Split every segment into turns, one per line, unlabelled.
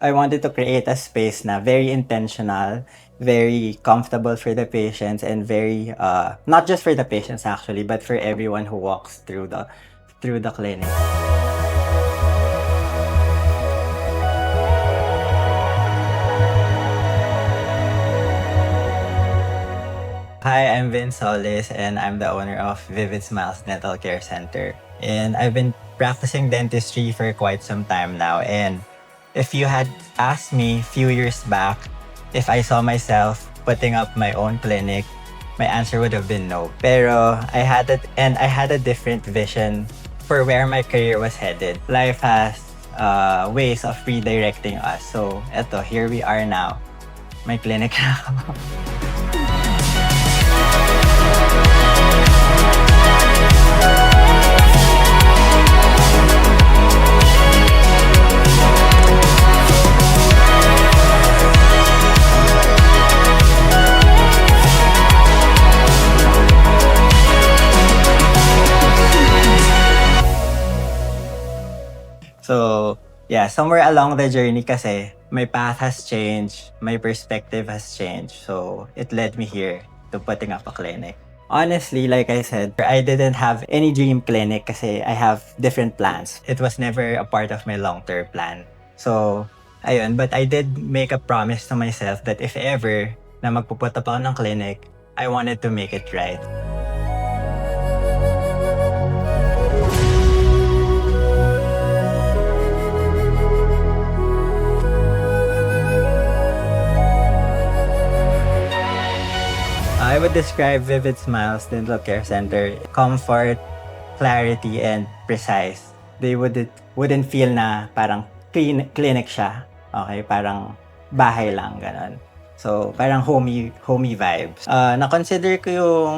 I wanted to create a space na very intentional, very comfortable for the patients, and very not just for the patients actually, but for everyone who walks through the clinic. Hi, I'm Vince Solis, and I'm the owner of Vivid Smiles Dental Care Center. And I've been practicing dentistry for quite some time now. And if you had asked me a few years back if I saw myself putting up my own clinic, my answer would have been no. Pero I had a different vision for where my career was headed. Life has ways of redirecting us. So eto, here we are now. May clinic na ako. So, yeah, somewhere along the journey kasi, my path has changed, my perspective has changed. So, it led me here to putting up a clinic. Honestly, like I said, I didn't have any dream clinic kasi I have different plans. It was never a part of my long-term plan. So, ayun, but I did make a promise to myself that if ever na magpuput up ako ng clinic, I wanted to make it right. I would describe Vivid Smiles Dental Care Center comfort, clarity, and precise. They wouldn't feel na parang clinic siya. Okay, parang bahay lang, ganon. So, parang homey vibes. Na-consider ko yung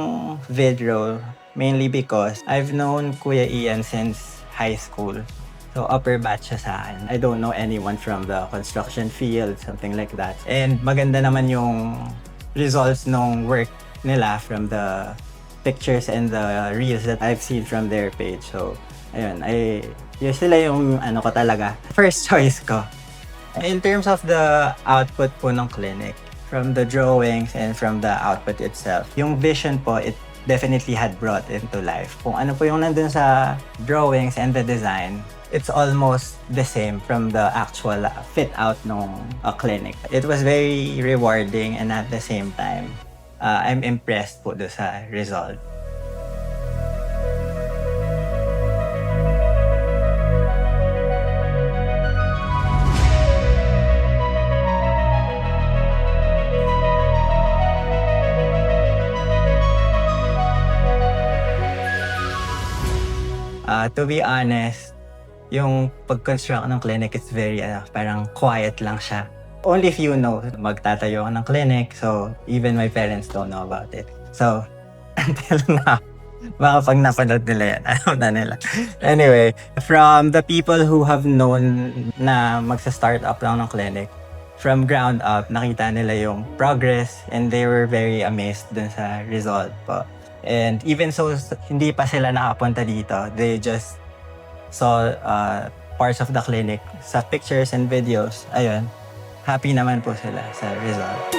vid role mainly because I've known Kuya Ian since high school. So, upper batch siya sa akin. I don't know anyone from the construction field, something like that. And maganda naman yung results ng work nila from the pictures and the reels that I've seen from their page. So, ayun, yun sila yung ko talaga, first choice ko. In terms of the output po ng clinic, from the drawings and from the output itself, yung vision po, it definitely had brought into life. Kung ano po yung nandun sa drawings and the design, it's almost the same from the actual fit out ng clinic. It was very rewarding and at the same time, I'm impressed po do sa result. To be honest, yung pag-construct ng clinic is very parang quiet lang siya. Only few know magtatayo ako ng clinic, so even my parents don't know about it. So, until now, baka pag napanood nila yan, alam na nila. Anyway, from the people who have known na magsa-start up lang ng clinic, from ground up, nakita nila yung progress and they were very amazed dun sa result po. And even so, hindi pa sila nakapunta dito. They just saw parts of the clinic sa pictures and videos. Ayun, happy naman po sila sa result.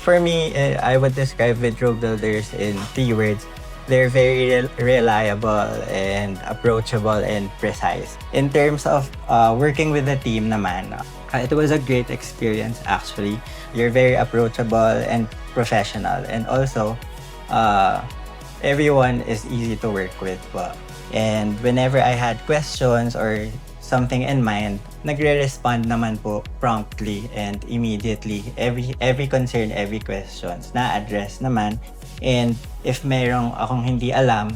For me, I would describe Vidro Builders in 3 words. They're very reliable and approachable and precise. In terms of working with the team naman, it was a great experience actually. You're very approachable and professional, and also everyone is easy to work with po. And whenever I had questions or something in mind, nagre-respond naman po promptly and immediately. Every concern, every questions na-address naman. And if mayroong akong hindi alam,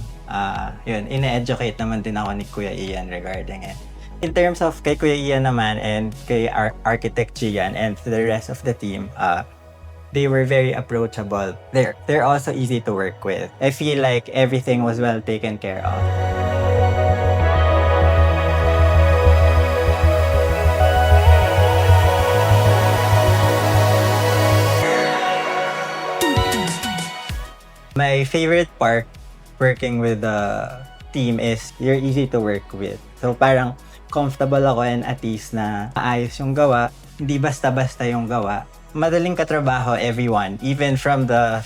yun, ine-educate naman din ako ni Kuya Ian regarding it. In terms of kay Kuya Ian naman and kay Architect Gian and to the rest of the team, they were very approachable. They're also easy to work with. I feel like everything was well taken care of. my favorite part working with the team is you're easy to work with. So parang comfortable ako and at ease na maayos yung gawa. Hindi basta-basta yung gawa. Madaling katrabaho everyone, even from the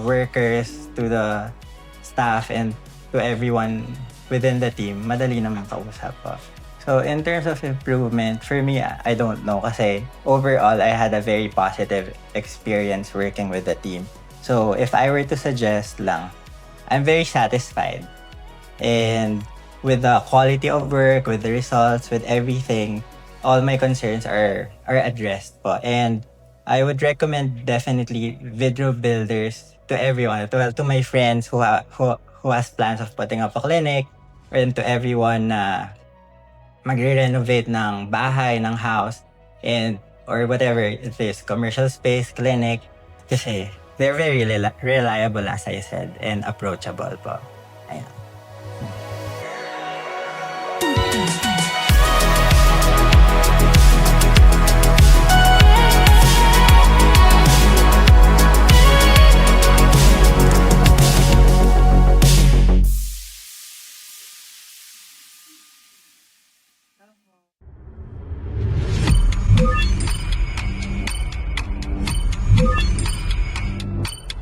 workers to the staff and to everyone within the team. Madali naman kausap po. So in terms of improvement, for me, I don't know kasi overall, I had a very positive experience working with the team. So if I were to suggest lang, I'm very satisfied. And with the quality of work, with the results, with everything, all my concerns are addressed po. And I would recommend definitely Vidro Builders to everyone, to my friends who has plans of putting up a clinic, and to everyone na magre-renovate ng bahay, ng house, and or whatever it is, commercial space, clinic, kasi they're very reliable, as I said, and approachable po. Ayan.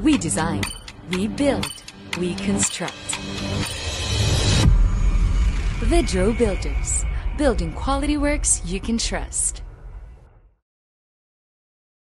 We design, we build, we construct. Vidro Builders, building quality works you can trust.